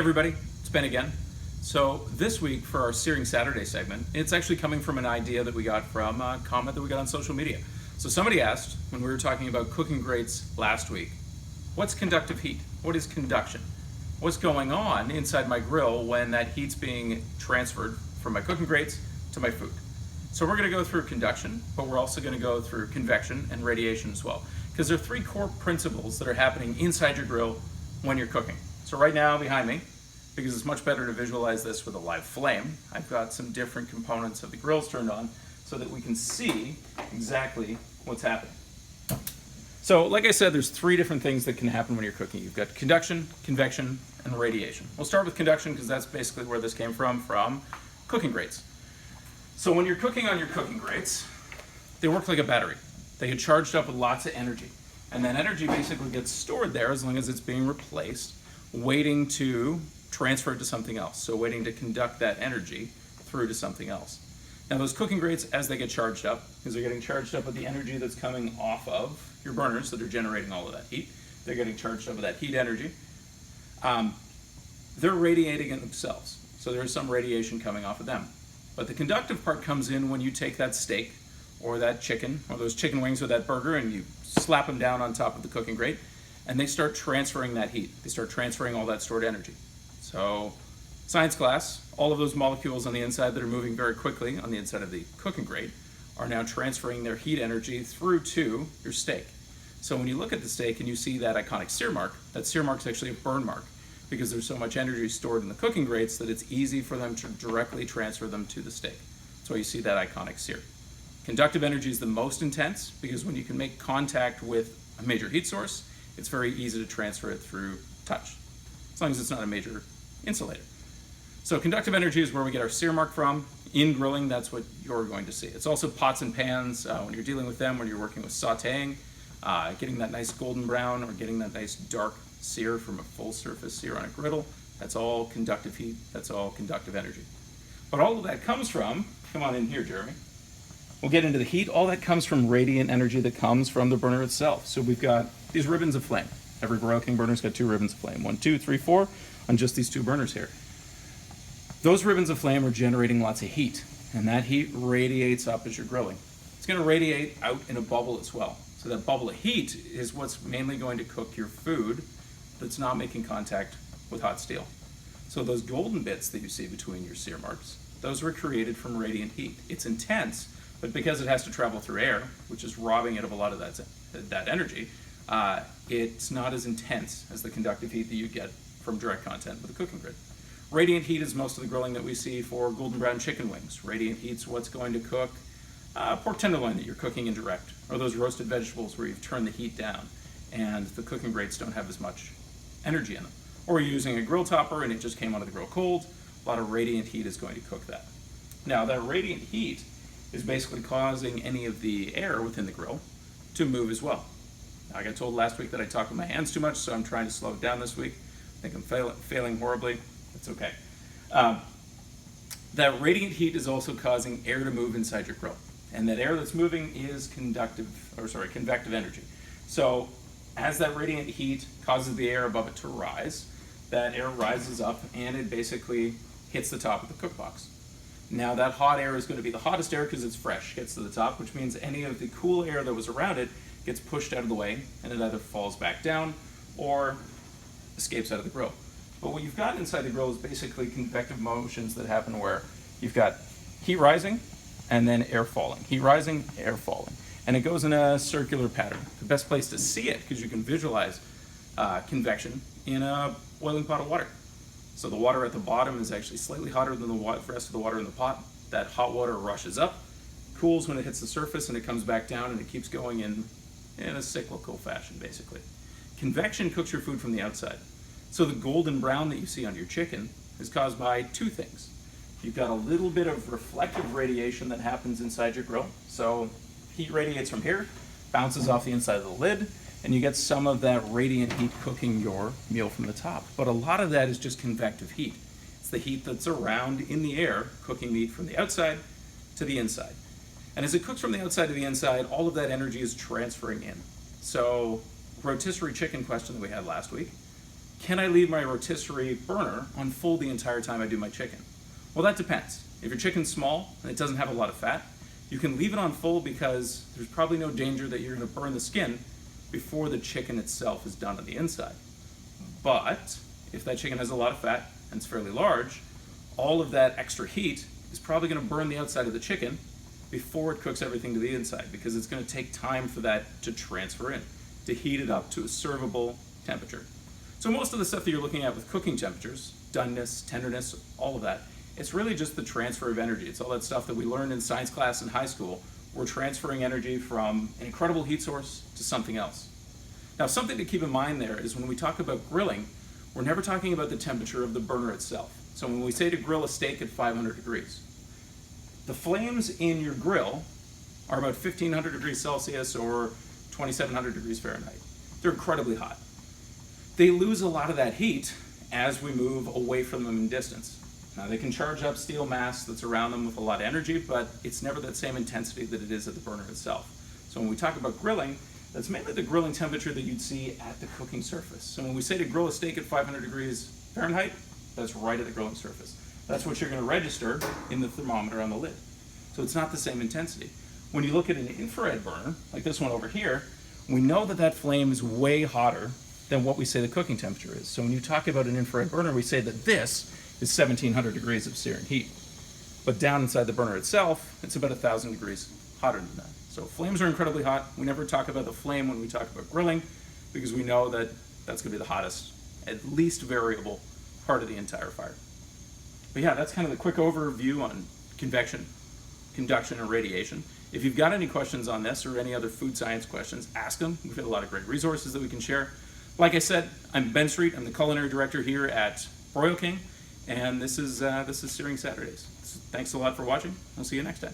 everybody, it's Ben again. So this week for our Searing Saturday segment, it's actually coming from an idea that we got from a comment that we got on social media. So somebody asked, when we were talking about cooking grates last week, what's conductive heat? What is conduction? What's going on inside my grill when that heat's being transferred from my cooking grates to my food? So we're going to go through conduction, but we're also going to go through convection and radiation as well, because there are three core principles that are happening inside your grill when you're cooking. So right now behind me, because it's much better to visualize this with a live flame, I've got some different components of the grills turned on so that we can see exactly what's happening. So like I said, there's three different things that can happen when you're cooking. You've got conduction, convection, and radiation. We'll start with conduction because that's basically where this came from cooking grates. So when you're cooking on your cooking grates, they work like a battery. They get charged up with lots of energy. And that energy basically gets stored there as long as it's being replaced, waiting to transfer it to something else. So waiting to conduct that energy through to something else. Now those cooking grates, as they get charged up, because they're getting charged up with the energy that's coming off of your burners that are generating all of that heat, they're getting charged up with that heat energy. They're radiating it themselves. So there's some radiation coming off of them. But the conductive part comes in when you take that steak or that chicken or those chicken wings or that burger and you slap them down on top of the cooking grate and they start transferring that heat. They start transferring all that stored energy. So science class, all of those molecules on the inside that are moving very quickly on the inside of the cooking grate are now transferring their heat energy through to your steak. So when you look at the steak and you see that iconic sear mark, that sear mark is actually a burn mark because there's so much energy stored in the cooking grates that it's easy for them to directly transfer them to the steak. That's why you see that iconic sear. Conductive energy is the most intense because when you can make contact with a major heat source, it's very easy to transfer it through touch, as long as it's not a major insulator. So conductive energy is where we get our sear mark from. In grilling, that's what you're going to see. It's also pots and pans when you're dealing with them, when you're working with sauteing, getting that nice golden brown or getting that nice dark sear from a full surface sear on a griddle. That's all conductive heat, that's all conductive energy. But all of that comes from, come on in here, Jeremy. We'll get into the heat. All that comes from radiant energy that comes from the burner itself. So we've got these ribbons of flame. Every Broil King burner's got two ribbons of flame. 1, 2, 3, 4 on just these two burners here. Those ribbons of flame are generating lots of heat, and that heat radiates up as you're grilling. It's going to radiate out in a bubble as well. So that bubble of heat is what's mainly going to cook your food that's not making contact with hot steel. So those golden bits that you see between your sear marks, those were created from radiant heat. It's intense, but because it has to travel through air, which is robbing it of a lot of that energy, it's not as intense as the conductive heat that you get from direct contact with a cooking grid. Radiant heat is most of the grilling that we see for golden brown chicken wings. Radiant heat's what's going to cook pork tenderloin that you're cooking in direct, or those roasted vegetables where you've turned the heat down and the cooking grates don't have as much energy in them. Or you're using a grill topper and it just came out of the grill cold, a lot of radiant heat is going to cook that. Now that radiant heat is basically causing any of the air within the grill to move as well. Now, I got told last week that I talk with my hands too much, so I'm trying to slow it down this week. I think I'm failing horribly. It's okay. That radiant heat is also causing air to move inside your grill. And that air that's moving is convective energy. So as that radiant heat causes the air above it to rise, that air rises up and it basically hits the top of the cook box. Now that hot air is going to be the hottest air because it's fresh, gets to the top, which means any of the cool air that was around it gets pushed out of the way and it either falls back down or escapes out of the grill. But what you've got inside the grill is basically convective motions that happen where you've got heat rising and then air falling. Heat rising, air falling. And it goes in a circular pattern. The best place to see it, because you can visualize convection in a boiling pot of water. So the water at the bottom is actually slightly hotter than the rest of the water in the pot. That hot water rushes up, cools when it hits the surface, and it comes back down, and it keeps going in a cyclical fashion, basically. Convection cooks your food from the outside. So the golden brown that you see on your chicken is caused by two things. You've got a little bit of reflective radiation that happens inside your grill. So heat radiates from here, bounces off the inside of the lid, and you get some of that radiant heat cooking your meal from the top. But a lot of that is just convective heat. It's the heat that's around in the air, cooking meat from the outside to the inside. And as it cooks from the outside to the inside, all of that energy is transferring in. So rotisserie chicken question that we had last week, Can I leave my rotisserie burner on full the entire time I do my chicken? Well, that depends. If your chicken's small and it doesn't have a lot of fat, you can leave it on full because there's probably no danger that you're going to burn the skin before the chicken itself is done on the inside. But if that chicken has a lot of fat and it's fairly large, all of that extra heat is probably going to burn the outside of the chicken before it cooks everything to the inside, because it's going to take time for that to transfer in, to heat it up to a servable temperature. So most of the stuff that you're looking at with cooking temperatures, doneness, tenderness, all of that, it's really just the transfer of energy. It's all that stuff that we learned in science class in high school. We're transferring energy from an incredible heat source to something else. Now, something to keep in mind there is when we talk about grilling, we're never talking about the temperature of the burner itself. So when we say to grill a steak at 500 degrees, the flames in your grill are about 1500 degrees Celsius or 2700 degrees Fahrenheit. They're incredibly hot. They lose a lot of that heat as we move away from them in distance. Now, they can charge up steel mass that's around them with a lot of energy, but it's never that same intensity that it is at the burner itself. So when we talk about grilling, that's mainly the grilling temperature that you'd see at the cooking surface. So when we say to grill a steak at 500 degrees Fahrenheit, that's right at the grilling surface. That's what you're going to register in the thermometer on the lid. So it's not the same intensity. When you look at an infrared burner, like this one over here, we know that that flame is way hotter than what we say the cooking temperature is. So when you talk about an infrared burner, we say that this is 1700 degrees of searing heat. But down inside the burner itself, it's about 1000 degrees hotter than that. So flames are incredibly hot. We never talk about the flame when we talk about grilling, because we know that that's going to be the hottest, at least variable part of the entire fire. But yeah, that's kind of the quick overview on convection, conduction, and radiation. If you've got any questions on this or any other food science questions, ask them. We've got a lot of great resources that we can share. Like I said, I'm Ben Street. I'm the culinary director here at Broil King, and this is Searing Saturdays. So thanks a lot for watching. I'll see you next time.